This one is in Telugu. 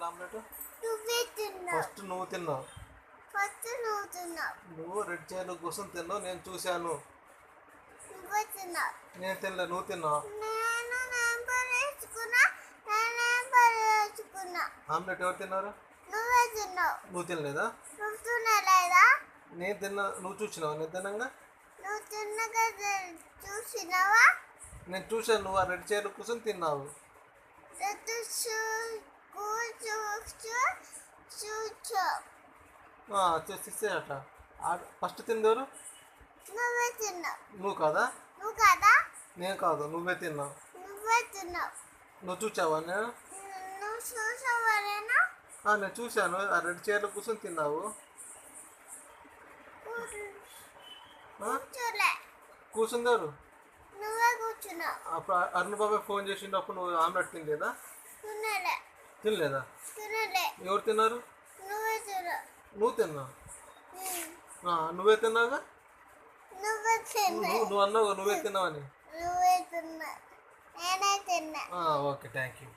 ఆమ్లెట్ నువ్వే తిన్నావు. ఫస్ట్ నువ్వు తిన్నావు. ఫస్ట్ నువ్వు తిన్నావు. నువ్వు రెడ్ చైర్ కూర్చొని తిన్నావు, నేను చూశాను. నువ్వే తిన్నావు. నేను తినలే, నువ్వు తిన్నావు. నేను పడేసుకున్నా. నేనేం పడేసుకున్నా. ఆమ్లెట్ ఎవరు తిన్నారు? నువ్వే తిన్నావు. నువ్వు తినలేదా? నువ్వు తినలేదా? నేను తిన్నా, నువ్వు చూసినావా? నేను తినంగా నువ్వు తిన్నగా చూసినావా? నేను చూశాను, నువ్వు ఆ రెడ్ చైర్ కూర్చొని తిన్నావు. చూసేట ఫస్ట్ తిందెవరు? నువ్వే తిన్నావు. నువ్వు కాదా? నువ్వు కాదా? నేను కాదు, నువ్వే తిన్నావు. నువ్వే తిన్నావు. నువ్వు చూసావా? నేను నువ్వు చూసావారేనా? నేను చూశాను, ఆ రెడ్ చైర్లో కూర్చొని తిన్నావు. కూర్చోలే. కూర్చుందారు. నువ్వే కూర్చున్నావు. అప్పుడు అరుణ్ బాబాయ్ ఫోన్ చేసిండప్పుడు నువ్వు ఆమ్లెట్ తినలేదా? తినలే. తినలేదా? తినలే. ఎవరు తిన్నారు? నువ్వే తిన్నావు. నువ్వు తిన్నావు. నువ్వే తిన్నావుగా. నువ్వే తిన్నా. నువ్వు అన్నావు నువ్వే తిన్నావని. నువ్వే తిన్నా. నేనే తిన్నా. Okay, thank you.